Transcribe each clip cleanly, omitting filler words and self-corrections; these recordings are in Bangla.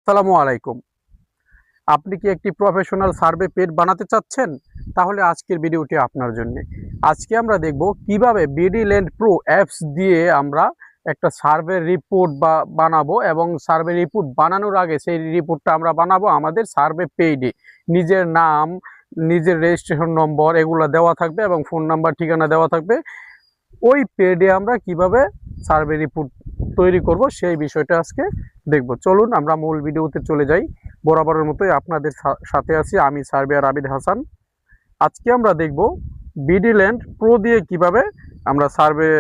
আসসালামু আলাইকুম। আপনি কি একটি প্রফেশনাল সার্ভে পেজ বানাতে চাচ্ছেন? তাহলে আজকের ভিডিওটি আপনার জন্যে। আজকে আমরা দেখব কিভাবে বিডিল্যান্ড প্রো অ্যাপস দিয়ে আমরা একটা সার্ভে রিপোর্ট বানাবো এবং সার্ভে রিপোর্ট বানানোর আগে সেই রিপোর্টটা আমরা বানাবো আমাদের সার্ভে পেজে। নিজের নাম, নিজের রেজিস্ট্রেশন নম্বর এগুলো দেওয়া থাকবে এবং ফোন নাম্বার, ঠিকানা দেওয়া থাকবে। ওই পেজে আমরা কিভাবে সার্ভে রিপোর্ট তৈরি করব সেই বিষয়টা আজকে দেখব। চলুন আমরা মূল ভিডিওতে চলে যাই। বরাবরের মতোই আপনাদের সাথে আছি আমি সার্ভেয়ার আবিদ হাসান। আজকে আমরা দেখব বিডিল্যান্ড প্রো দিয়ে কিভাবে আমরা সার্ভে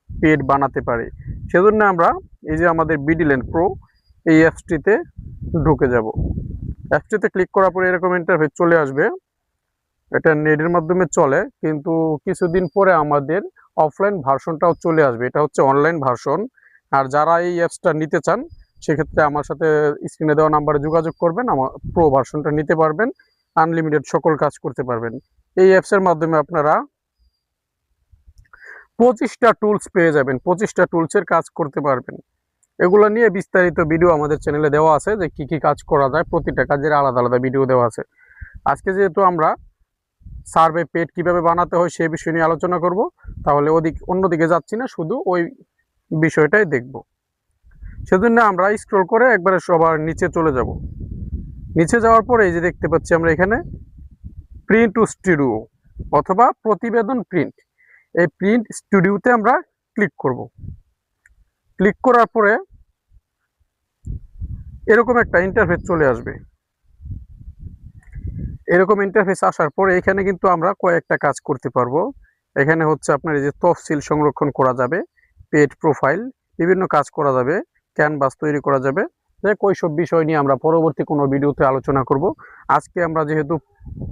পেজ বানাতে পারি। সেজন্য আমরা এই যে আমাদের বিডিল্যান্ড প্রো এই অ্যাপসটিতে ঢুকে যাব। অ্যাপসটিতে ক্লিক করার পরে এরকম ইন্টারফেস চলে আসবে। এটা নেটের মাধ্যমে চলে, কিন্তু কিছুদিন পরে আমাদের অফলাইন ভার্সনটাও চলে আসবে। এটা হচ্ছে অনলাইন ভার্সন। আর যারা এই অ্যাপসটা নিতে চান সেক্ষেত্রে আমার সাথে স্ক্রিনে দেওয়া নাম্বারে যোগাযোগ করবেন, আমার প্রো ভার্সনটা নিতে পারবেন। আনলিমিটেড সকল কাজ করতে পারবেন। এই অ্যাপসের মাধ্যমে আপনারা 25টা টুলস পেয়ে যাবেন, 25টা টুলসের কাজ করতে পারবেন। এগুলো নিয়ে বিস্তারিত ভিডিও আমাদের চ্যানেলে দেওয়া আছে, যে কি কি কাজ করা যায়, প্রতিটা কাজের আলাদা আলাদা ভিডিও দেওয়া আছে। আজকে যেহেতু আমরা সার্ভে পেজ কিভাবে বানাতে হয় সেই বিষয় নিয়ে আলোচনা করব, তাহলে অন্যদিকে যাচ্ছি না, শুধু ওই বিষয়টাই দেখব। সেজন্য আমরা স্ক্রল করে একবারে সবার নিচে চলে যাব। নিচে যাওয়ার পরে এই যে দেখতে পাচ্ছি আমরা এখানে প্রিন্ট স্টুডিও অথবা প্রতিবেদন প্রিন্ট, এই প্রিন্ট স্টুডিওতে আমরা ক্লিক করব। ক্লিক করার পরে এরকম একটা ইন্টারফেস চলে আসবে। এরকম ইন্টারফেস আসার পরে এখানে কিন্তু আমরা কয়েকটা কাজ করতে পারবো। এখানে হচ্ছে আপনার এই যে তফসিল সংরক্ষণ করা যাবে, পেজ প্রোফাইল, বিভিন্ন কাজ করা যাবে, ক্যানভাস তৈরি করা যাবে। ওইসব বিষয় নিয়ে আমরা পরবর্তী কোনো ভিডিওতে আলোচনা করব। আজকে আমরা যেহেতু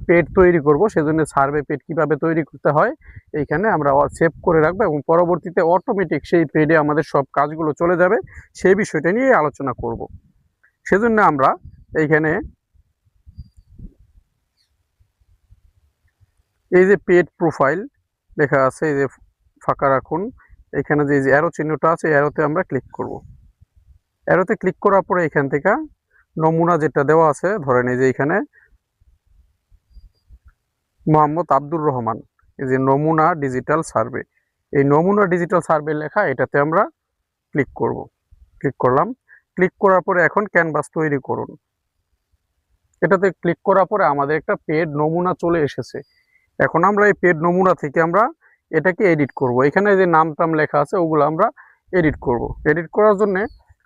পেজ তৈরি করব, সেজন্য সার্ভে পেজ কিভাবে তৈরি করতে হয় এইখানে আমরা সেভ করে রাখবো এবং পরবর্তীতে অটোমেটিক সেই পেজে আমাদের সব কাজগুলো চলে যাবে। সেই বিষয়টা নিয়ে আলোচনা করব। সেজন্য আমরা এইখানে এই যে পেড প্রোফাইল লেখা আছে, এই যে ফাঁকা রাখুন, এখানে যে অ্যারো চিহ্নটা আছে অ্যারোতে আমরা ক্লিক করব। অ্যারোতে ক্লিক করার পরে এখান থেকে নমুনা যেটা দেওয়া আছে, ধরেন এই যে এখানে মোহাম্মদ আব্দুর রহমান, এই যে নমুনা ডিজিটাল সার্ভে, এই নমুনা ডিজিটাল সার্ভে লেখা, এটাতে আমরা ক্লিক করব। ক্লিক করলাম। ক্লিক করার পরে এখন ক্যানভাস তৈরি করুন, এটাতে ক্লিক করার পরে আমাদের একটা পেড নমুনা চলে এসেছে। এখন আমরা এই পেড নমুনা থেকে আমরা এটাকে এডিট করব। এখানে যে নাম টাম লেখা আছে ওগুলো আমরা এডিট করব। এডিট করার জন্য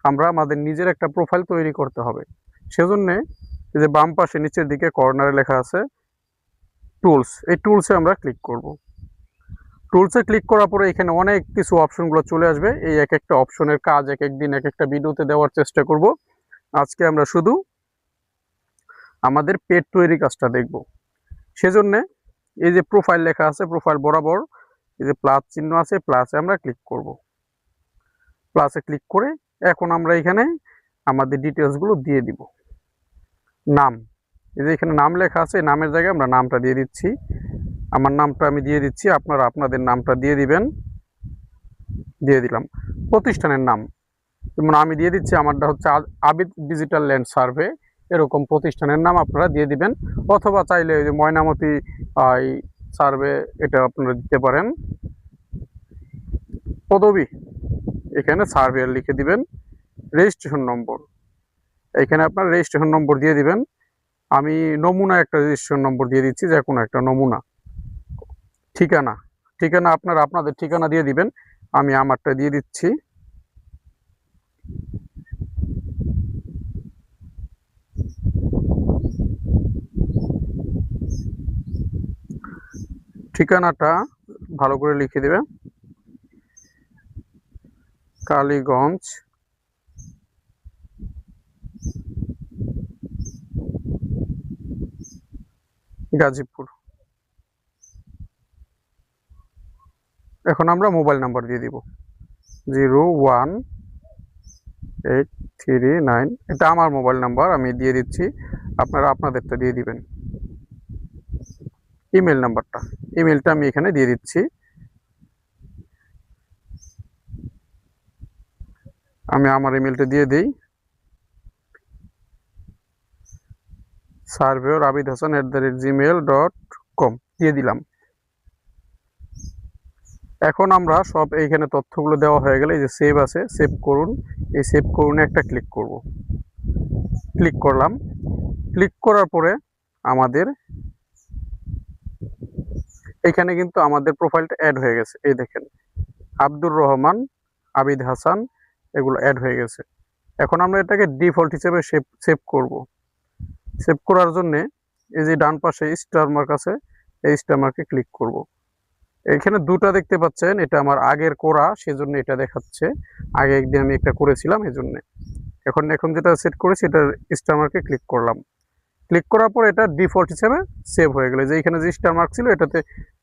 আমরা আমাদের নিজের একটা প্রোফাইল তৈরি করতে হবে। সেজন্যে এই যে বাম পাশে নিচের দিকে কর্নারে লেখা আছে টুলস, এই টুলসে আমরা ক্লিক করব। টুলসে ক্লিক করার পরে এখানে অনেক কিছু অপশনগুলো চলে আসবে। এই এক একটা অপশনের কাজ এক একদিন এক একটা ভিডিওতে দেওয়ার চেষ্টা করব। আজকে আমরা শুধু আমাদের পেজ তৈরি কাজটা দেখব। সেজন্যে এই যে প্রোফাইল লেখা আছে, প্রোফাইল বরাবর এই যে প্লাস চিহ্ন আছে, প্লাসে আমরা ক্লিক করব। প্লাসে ক্লিক করে এখন আমরা এখানে আমাদের ডিটেলসগুলো দিয়ে দিব। নাম, এই যে এখানে নাম লেখা আছে, নামের জায়গায় আমরা নামটা দিয়ে দিচ্ছি। আমার নামটা আমি দিয়ে দিচ্ছি, আপনারা আপনাদের নামটা দিয়ে দিবেন। দিয়ে দিলাম। প্রতিষ্ঠানের নাম যেমন আমি দিয়ে দিচ্ছি, আমারটা হচ্ছে আবিদ ডিজিটাল ল্যান্ড সার্ভে, এরকম প্রতিষ্ঠানের নাম আপনারা দিয়ে দিবেন। অথবা চাইলে ওই যে ময়নামতি সার্ভে, এটা আপনারা দিতে পারেন। পদবি এখানে সার্ভেয়ার লিখে দিবেন। রেজিস্ট্রেশন নম্বর এখানে আপনার রেজিস্ট্রেশন নম্বর দিয়ে দিবেন। আমি নমুনা একটা রেজিস্ট্রেশন নম্বর দিয়ে দিচ্ছি, যে কোনো একটা নমুনা। ঠিকানা, ঠিকানা আপনারা আপনাদের ঠিকানা দিয়ে দিবেন। আমি আমারটা দিয়ে দিচ্ছি। ঠিকানাটা ভালো করে লিখে দেবে, কালীগঞ্জ, গাজীপুর। এখন আমরা মোবাইল নাম্বার দিয়ে দিব 01839, এটা আমার মোবাইল নাম্বার, আমি দিয়ে দিচ্ছি। আপনারা আপনাদেরটা দিয়ে দিবেন। ইমেল নাম্বারটা, ইমেলটা আমি এখানে দিয়ে দিচ্ছি। আমি আমার ইমেলটা দিয়ে দিই। সার্ভেয়র abidhasan@gmail.com দিয়ে দিলাম। এখন আমরা সব এইখানে তথ্যগুলো দেওয়া হয়ে গেলে এই যে সেভ আছে, সেভ করুন, এই সেভ করুনে একটা ক্লিক করব। ক্লিক করলাম। ক্লিক করার পরে আমাদের এখানে কিন্তু আমাদের প্রোফাইলটা অ্যাড হয়ে গেছে। এই দেখেন আব্দুর রহমান, আবিদ হাসান, এগুলো অ্যাড হয়ে গেছে। এখন আমরা এটাকে ডিফল্ট হিসেবে সেভ করব। সেভ করার জন্য এই যে ডান পাশে স্টার মার্ক আছে, এই স্টার মার্কে ক্লিক করব। এখানে দুটা দেখতে পাচ্ছেন, এটা আমার আগের করা, সেজন্য এটা দেখাচ্ছে। আগে একদিন আমি একটা করেছিলাম এজন্য। এখন যেটা সেট করেছি এটা স্টার মার্কে ক্লিক করলাম। ক্লিক করার পর এটা ডিফল্ট হিসেবে সেভ হয়ে গেল। যে এখানে যে স্টার মার্ক ছিল এটাতে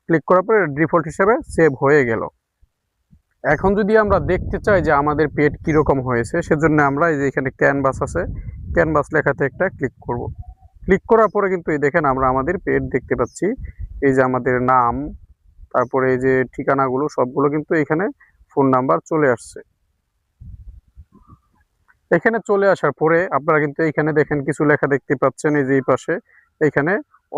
ক্লিক করার পর ডিফল্ট হিসেবে সেভ হয়ে গেল। এখন যদি আমরা দেখতে চাই যে আমাদের পেট কীরকম হয়েছে, সেজন্য আমরা এই যে এখানে ক্যানভাস আছে, ক্যানভাস লেখাতে একটা ক্লিক করব। ক্লিক করার পরে কিন্তু এই দেখেন আমরা আমাদের পেট দেখতে পাচ্ছি। এই যে আমাদের নাম, তারপরে এই যে ঠিকানাগুলো সবগুলো কিন্তু এখানে ফোন নাম্বার চলে আসছে। এখানে চলে আসার পরে আপনারা কিন্তু এখানে দেখেন কিছু লেখা দেখতে পাচ্ছেন, এই যে এই পাশে এখানে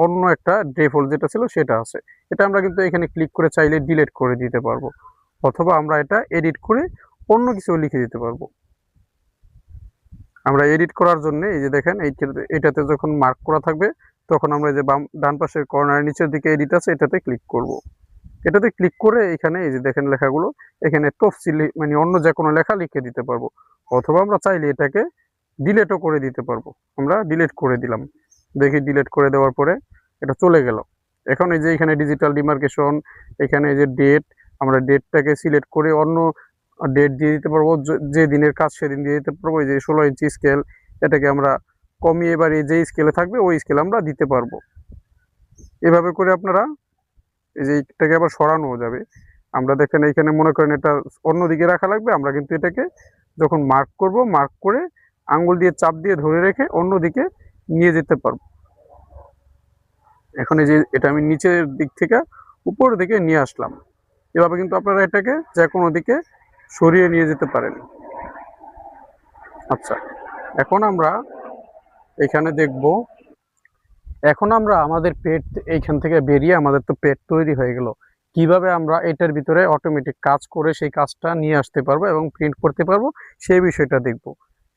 অন্য একটা ডিফল্ট যেটা ছিল সেটা আছে। এটা আমরা কিন্তু এখানে ক্লিক করে চাইলে ডিলিট করে দিতে পারবো, অথবা আমরা এটা এডিট করে অন্য কিছু লিখে দিতে পারবো। আমরা এডিট করার জন্য এই যে দেখেন এইটাতে যখন মার্ক করা থাকবে তখন আমরা এই যে ডান পাশের কর্নারের নিচের দিকে এডিট আছে, এটাতে ক্লিক করব। এটাতে ক্লিক করে এখানে এই যে দেখেন লেখাগুলো এখানে তফসিলি মানে অন্য যে কোনো লেখা লিখে দিতে পারবো, অথবা আমরা চাইলে এটাকে ডিলেটও করে দিতে পারবো। আমরা ডিলিট করে দিলাম। দেখি ডিলিট করে দেওয়ার পরে এটা চলে গেল। এখন এই যে এখানে ডিজিটাল ডিমার্কেশন, এখানে এই যে ডেট, আমরা ডেটটাকে সিলেক্ট করে অন্য ডেট দিয়ে দিতে পারবো, যে দিনের কাজ সেদিন দিয়ে দিতে পারবো। এই যে 16 ইঞ্চি স্কেল, এটাকে আমরা কমিয়ে বাড়িয়ে যেই স্কেলে থাকবে ওই স্কেল আমরা দিতে পারবো। এভাবে করে আপনারা এই যে এটাকে আবার সরানো যাবে। আমরা দেখেন এইখানে মনে করেন এটা অন্যদিকে রাখা লাগবে, আমরা কিন্তু এটাকে যখন মার্ক করব, মার্ক করে আঙ্গুল দিয়ে চাপ দিয়ে ধরে রেখে অন্যদিকে নিয়ে যেতে পারবো। এখন এই যে এটা আমি নিচের দিক থেকে উপরের দিকে নিয়ে আসলাম। এভাবে কিন্তু আপনারা এটাকে যে কোনো দিকে সরিয়ে নিয়ে যেতে পারেন। আচ্ছা, এখন আমরা এখানে দেখব, এখন আমরা আমাদের পেট এইখান থেকে বেরিয়ে আমাদের তো পেট তৈরি হয়ে গেল। কিভাবে আমরা এটার ভিতরে অটোমেটিক কাজ করে সেই কাজটা নিয়ে আসতে পারবো এবং প্রিন্ট করতে পারবো সেই বিষয়টা দেখব।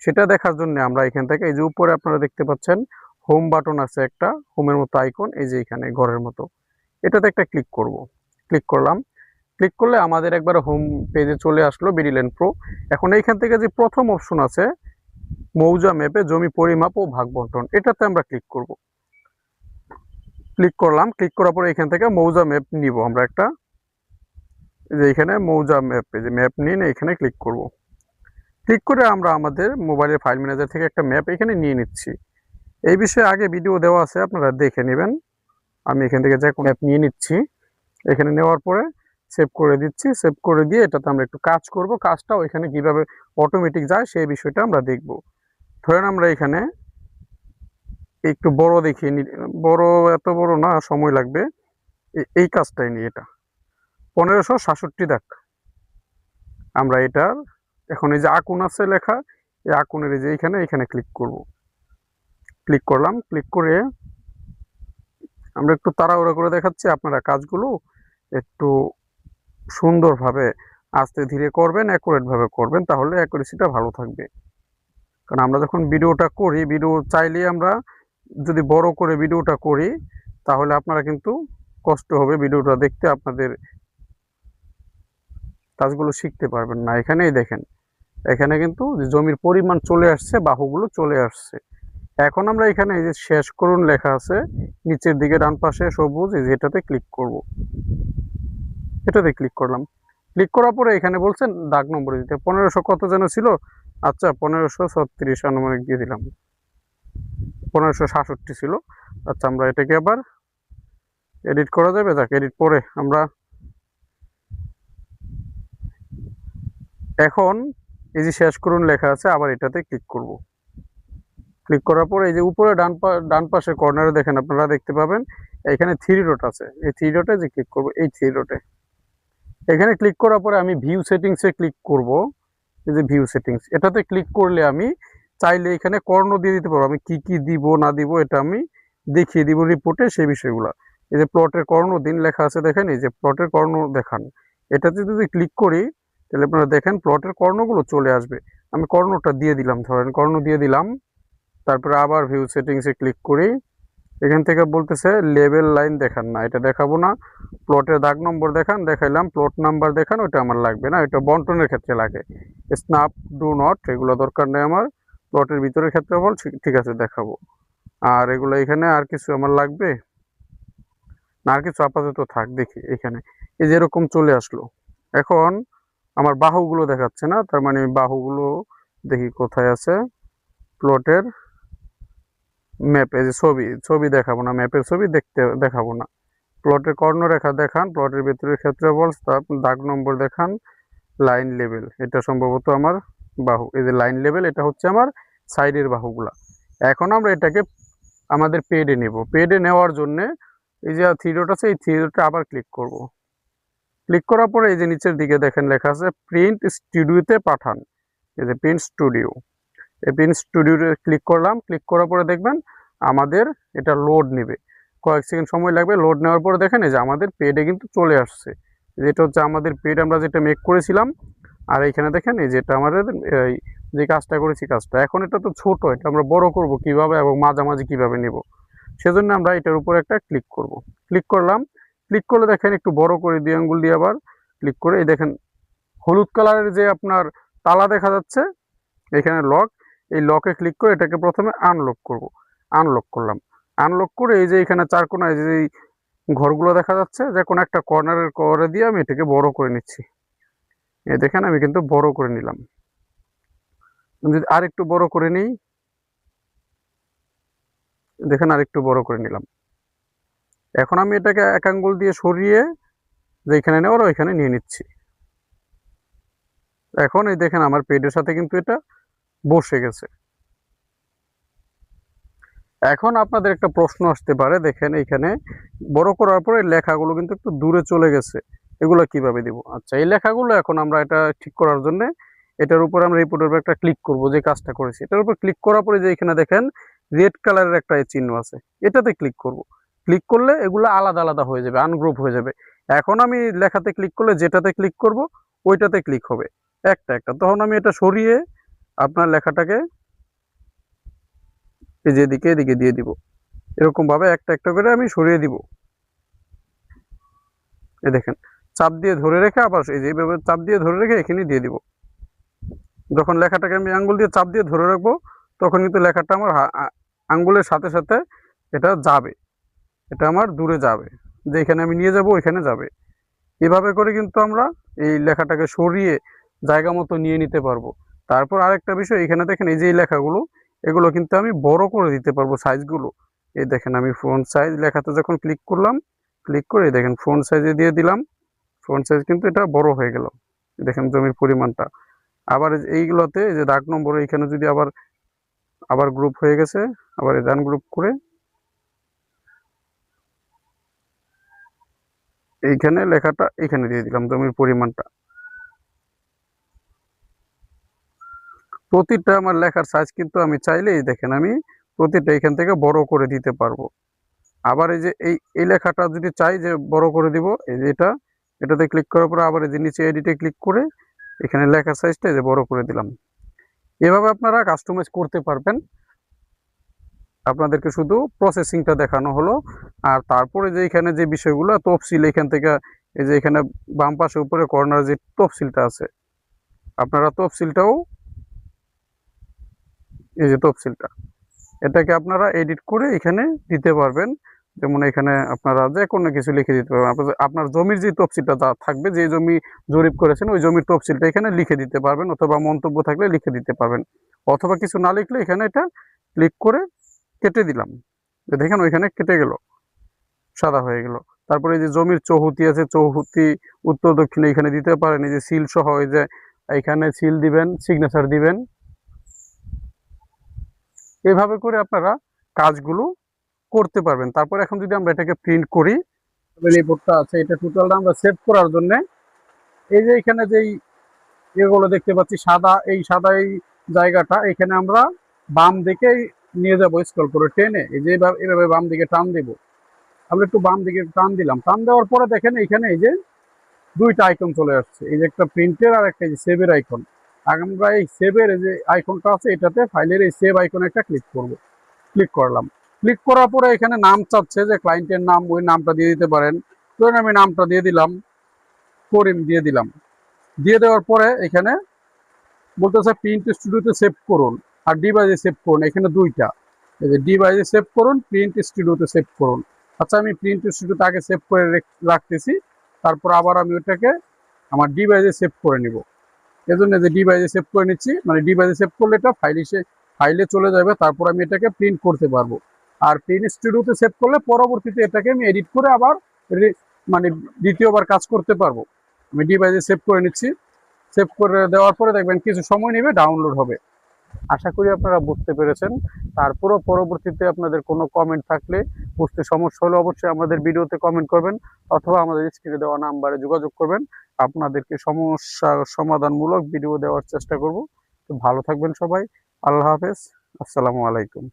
সেটা দেখার জন্য আমরা এখান থেকে এই যে উপরে আপনারা দেখতে পাচ্ছেন হোম বাটন আছে, একটা হোমের মতো আইকন, এই যে এখানে ঘরের মতো, এটাতে একটা ক্লিক করব। ক্লিক করলাম। ক্লিক করলে আমাদের একবার হোম পেজে চলে আসলো বিডিল্যান্ড প্রো। এখন এইখান থেকে যে প্রথম অপশন আছে মৌজা ম্যাপে জমি পরিমাপ ও ভাগ বন্টন, এটাতে আমরা ক্লিক করব। ক্লিক করলাম। ক্লিক করার পরে এখান থেকে মৌজা ম্যাপ নিব আমরা একটা, যে এখানে মৌজা ম্যাপ, এই যে ম্যাপ নিয়ে এখানে ক্লিক করব। ক্লিক করে আমরা আমাদের মোবাইলের ফাইল ম্যানেজার থেকে একটা ম্যাপ এখানে নিয়ে নিচ্ছি। এই বিষয়ে আগে ভিডিও দেওয়া আছে, আপনারা দেখে নেবেন। আমি এখান থেকে যে কোনো ম্যাপ নিয়ে নিচ্ছি। এখানে নেওয়ার পরে সেভ করে দিচ্ছি। সেভ করে দিয়ে এটাতে আমরা একটু কাজ করব। কাজটাও এখানে কিভাবে অটোমেটিক যায় সেই বিষয়টা আমরা দেখব। ধরেন আমরা এখানে একটু বড় দেখিয়ে নি, বড় এত বড় না, সময় লাগবে। এই কাজটাই নিয়ে এটা 1567 দাগ। আমরা এটার এখন এই যে আকুন আছে লেখা, এই আকুনের এই যে এখানে ক্লিক করব। ক্লিক করলাম। ক্লিক করে আমরা একটু তাড়াহুড়া করে দেখাচ্ছি, আপনারা কাজগুলো একটু সুন্দরভাবে আস্তে ধীরে করবেন, অ্যাকুরেটভাবে করবেন, তাহলে অ্যাকুরেসিটা ভালো থাকবে। কারণ আমরা যখন ভিডিওটা করি, ভিডিও চাইলেই আমরা যদি বড় করে ভিডিওটা করি তাহলে আপনারা কিন্তু কষ্ট হবে ভিডিওটা দেখতে, আপনাদের কাজগুলো শিখতে পারবেন না। এখানেই দেখেন, এখানে কিন্তু জমির পরিমাণ চলে আসছে, বাহুগুলো চলে আসছে। এখন আমরা এখানে এই যে শেষ করুন লেখা আছে নিচের দিকে ডান পাশে সবুজ, এই যে এটাতে ক্লিক করব। এটাতে ক্লিক করলাম। ক্লিক করার পরে এখানে বলছেন দাগ নম্বর দিতে, 1500 কত যেন ছিল, আচ্ছা 1536 আনুমানিক দিয়ে দিলাম, 1567 ছিল। আচ্ছা, আমরা এটাকে আবার এডিট করা যাবে, যাক এডিট পরে আমরা এখন এই যে শেষ করুন লেখা আছে, আবার এটাতে ক্লিক করব। ক্লিক করার পরে এই যে উপরে ডান পাশে কর্নারে দেখেন, আপনারা দেখতে পাবেন এখানে 3 ডট আছে, এই 3 ডটে যে ক্লিক করব, এই 3 ডটে এখানে ক্লিক করার পরে আমি ভিউ সেটিংসে ক্লিক করব। এই যে ভিউ সেটিংস, এটাতে ক্লিক করলে আমি চাইলে এখানে কর্ণ দিয়ে দিতে পারবো, আমি কি কি দিব না দিব এটা আমি দেখিয়ে দিব রিপোর্টে সেই বিষয়গুলো। এই যে প্লটের কর্ণ দিন লেখা আছে দেখেন, এই যে প্লটের কর্ণ দেখান, এটাতে যদি ক্লিক করি তাহলে আপনারা দেখেন প্লটের কর্ণগুলো চলে আসবে। আমি কর্ণটা দিয়ে দিলাম, ধরেন কর্ণ দিয়ে দিলাম। তারপরে আবার ভিউ সেটিংসে ক্লিক করি, এখান থেকে বলতেছে লেবেল লাইন দেখান না, এটা দেখাবো না। প্লটের দাগ নম্বর দেখান, দেখাইলাম। প্লট নাম্বার দেখান, ওইটা আমার লাগবে না, এটা বন্টনের ক্ষেত্রে লাগে। স্ন্যাপ, ডু নট, এগুলো দরকার নেই আমার। প্লটের ভিতরের ক্ষেত্রে বল ঠিক আছে দেখাবো। আর এগুলো এখানে আর কিছু আমার লাগবে না, আর কিছু আপাতত থাক। দেখি এখানে এই যে এরকম চলে আসলো। এখন আমার বাহুগুলো দেখাচ্ছে না, তার মানে বাহুগুলো দেখি কোথায় আছে। প্লটের ম্যাপে যে ছবি দেখাবো না, ম্যাপের ছবি দেখাবো না। প্লটের কর্ণরেখা দেখান, প্লটের ভিতরের ক্ষেত্রফল, দাগ নম্বর দেখান, লাইন লেভেল, এটা সম্ভবত আমার বাহু। এই যে লাইন লেভেল, এটা হচ্ছে আমার সাইডের বাহুগুলা। এখন আমরা এটাকে আমাদের পেডে নেব। পেডে নেওয়ার জন্য এই যে থ্রি ডট আছে, এই থ্রি ডটটা আবার ক্লিক করব। ক্লিক করার পরে এই যে নিচের দিকে দেখেন লেখা আছে প্রিন্ট স্টুডিওতে পাঠান। এই যে প্রিন্ট স্টুডিও, এই প্রিন্ট স্টুডিওতে ক্লিক করলাম। ক্লিক করার পরে দেখবেন আমাদের এটা লোড নেবে, কয়েক সেকেন্ড সময় লাগবে। লোড নেওয়ার পরে দেখেন এই যে আমাদের পেডে কিন্তু চলে আসছে। যেটা হচ্ছে আমাদের পেড, আমরা যেটা মেক করেছিলাম। আর এইখানে দেখেন এই যেটা আমাদের এই যে কাজটা করেছি কাজটা, এখন এটা তো ছোট, এটা আমরা বড় করব কিভাবে এবং মাঝামাঝি কিভাবে নেব, সেজন্য আমরা এটার উপর একটা ক্লিক করব। ক্লিক করলাম। ক্লিক করলে দেখেন একটু বড় করে দুই আঙ্গুল দিয়ে আবার ক্লিক করে এই দেখেন হলুদ কালারের যে আপনার তালা দেখা যাচ্ছে এখানে লক, এই লকে ক্লিক করে এটাকে প্রথমে আনলক করব। আনলক করলাম। আনলক করে এই যে এখানে চার কোণায় যে ঘরগুলো দেখা যাচ্ছে, যে কোনো একটা কর্নারের করে দিয়ে আমি এটাকে বড় করে নিচ্ছি। এই দেখেন আমি কিন্তু বড় করে নিলাম। যদি আর একটু বড় করে নিই, দেখেন আর একটু বড় করে নিলাম। এখন আমি এটাকে এক আঙ্গুল দিয়ে সরিয়ে যেখানে নেওয়ার ওইখানে নিয়ে নিচ্ছি। এখন এই দেখেন আমার পেডের সাথে কিন্তু এটা বসে গেছে। এখন আপনাদের একটা প্রশ্ন আসতে পারে, দেখেন এইখানে বড় করার পরে লেখাগুলো কিন্তু একটু দূরে চলে গেছে, এগুলো কিভাবে দিব? আচ্ছা, এই লেখাগুলো এখন আমরা এটা ঠিক করার জন্য এটার উপর আমরা রিপোর্টের উপর একটা ক্লিক করব, যে কাজটা করেছি এটার উপর ক্লিক করার পরে যে এখানে দেখেন রেড কালারের একটা চিহ্ন আছে, এটাতে ক্লিক করব। ক্লিক করলে এগুলো আলাদা আলাদা হয়ে যাবে, আনগ্রুপ হয়ে যাবে। এখন আমি লেখাতে ক্লিক করলে যেটাতে ক্লিক করব ওইটাতে ক্লিক হবে একটা একটা। তখন আমি এটা সরিয়ে আপনার লেখাটাকে এই যে এদিকে দিয়ে দিব, এরকম ভাবে একটা একটা করে আমি সরিয়ে দিব। এই দেখেন চাপ দিয়ে ধরে রেখে আবার এই যে এইভাবে চাপ দিয়ে ধরে রেখে এখানে দিয়ে দিব। যখন লেখাটাকে আমি আঙ্গুল দিয়ে চাপ দিয়ে ধরে রাখবো তখন কিন্তু লেখাটা আমার আঙ্গুলের সাথে সাথে এটা যাবে, এটা আমার দূরে যাবে, যেখানে আমি নিয়ে যাব ওইখানে যাবে। এভাবে করে কিন্তু আমরা এই লেখাটাকে সরিয়ে জায়গা মতো নিয়ে নিতে পারবো। তারপর আরেকটা বিষয়, এখানে দেখেন এই যে লেখাগুলো, এগুলো কিন্তু আমি বড় করে দিতে পারবো সাইজগুলো। এই দেখেন আমি ফন্ট সাইজ লেখাতে যখন ক্লিক করলাম, ক্লিক করে দেখেন ফন্ট সাইজে দিয়ে দিলাম, ফন্ট সাইজ কিন্তু এটা বড় হয়ে গেল। দেখেন জমির পরিমাণটা। আবার এইগুলোতে এই যে দাগ নম্বর এখানে যদি আবার আবার গ্রুপ হয়ে গেছে, আবার রান গ্রুপ করে এইখানে লেখাটা এখানে দিয়ে দিলাম, জমির পরিমাণটা। প্রতিটা আমার লেখার সাইজ কিন্তু আমি চাইলেই দেখেন আমি প্রতিটা এখান থেকে বড় করে দিতে পারবো। আবার এই যে এই লেখাটা যদি চাই যে বড় করে দিব, এই যে এটাতে ক্লিক করার পরে আবার এই যে নিচে এডিটে ক্লিক করে এখানে লেখার সাইজটা যে বড় করে দিলাম। এভাবে আপনারা কাস্টমাইজ করতে পারবেন। আপনাদেরকে শুধু প্রসেসিংটা দেখানো হলো। আর তারপরে যে এখানে যে বিষয়গুলো তফসিল, এখান থেকে এই যে এখানে বাম পাশে উপরে কর্নার যে তফসিলটা আছে, আপনারা তফসিলটাও এই যে তফসিলটা এটাকে আপনারা এডিট করে এখানে দিতে পারবেন। যেমন এখানে আপনারা যে কোনো কিছু লিখে দিতে পারবেন। আপনার জমির যে তফসিলটা থাকবে, যে জমি জরিপ করেছেন ওই জমির তফসিলটা এখানে লিখে দিতে পারবেন, অথবা মন্তব্য থাকলে লিখে দিতে পারবেন। অথবা কিছু না লিখলে এখানে এটা ক্লিক করে কেটে দিলাম, দেখেন ওইখানে কেটে গেল, সাদা হয়ে গেল। তারপরে এই যে জমির চৌহতি আছে, চৌহতি উত্তর দক্ষিণে এখানে দিতে পারেন। এই যে সিল সহ এই যে এখানে সিল দিবেন, সিগনেচার দিবেন। এভাবে করে আপনারা কাজগুলো করতে পারবেন। তারপর এখন যদি আমরা এটাকে প্রিন্ট করি, রিপোর্টটা আছে এটা টোটালটা আমরা সেভ করার জন্য এই যে এখানে যেই এগুলো দেখতে পাচ্ছি সাদা, এই সাদা এই জায়গাটা এখানে আমরা বাম দিকে নিয়ে যাবো স্ক্রল করে টেনে, এই যে এভাবে বাম দিকে টান দেব। আমরা একটু বাম দিকে টান দিলাম, টান দেওয়ার পরে দেখেন এখানে এই যে দুইটা আইকন চলে আসছে, এই যে একটা প্রিন্টের আর একটা সেভের আইকন। আমরা এই সেভের যে আইকনটা আছে এটাতে ফাইলের এই সেভ আইকনে একটা ক্লিক করব। ক্লিক করলাম, ক্লিক করার পরে এখানে নাম চাচ্ছে, যে ক্লায়েন্টের নাম, ওই নামটা দিয়ে দিতে পারেন। ধরুন আমি নামটা দিয়ে দিলাম করিম, দিয়ে দিলাম। দিয়ে দেওয়ার পরে এখানে বলতেছে প্রিন্ট স্টুডিওতে সেভ করুন আর ডিভাইসে সেভ করুন, এখানে দুইটা, এই যে ডিভাইসে সেভ করুন, প্রিন্ট স্টুডিওতে সেভ করুন। আচ্ছা আমি প্রিন্ট স্টুডিওতে আগে সেভ করে রাখতেছি, তারপর আবার আমি ওটাকে আমার ডিভাইসে সেভ করে নিব। এজন্য যে ডিভাইসে সেভ করে নিচ্ছি, মানে ডিভাইসে সেভ করলে এটা ফাইলে চলে যাবে, তারপর আমি এটাকে প্রিন্ট করতে পারবো। আর প্রিন্ট স্টুডিওতে সেভ করলে পরবর্তীতে এটাকে আমি এডিট করে আবার মানে দ্বিতীয়বার কাজ করতে পারবো। আমি ডিভাইসে সেভ করে নিচ্ছি, সেভ করে দেওয়ার পরে দেখবেন কিছু সময় নেবে, ডাউনলোড হবে। আশা করি আপনারা বুঝতে পেরেছেন। তারপরও পরবর্তীতে আপনাদের কোনো কমেন্ট থাকলে, বুঝতে সমস্যা হলে অবশ্যই আমাদের ভিডিওতে কমেন্ট করবেন, অথবা আমাদের স্ক্রিনে দেওয়া নাম্বারে যোগাযোগ করবেন। আপনাদেরকে সমস্যার সমাধানমূলক ভিডিও দেওয়ার চেষ্টা করব। তো ভালো থাকবেন সবাই। আল্লাহ হাফেজ। আসসালামু আলাইকুম।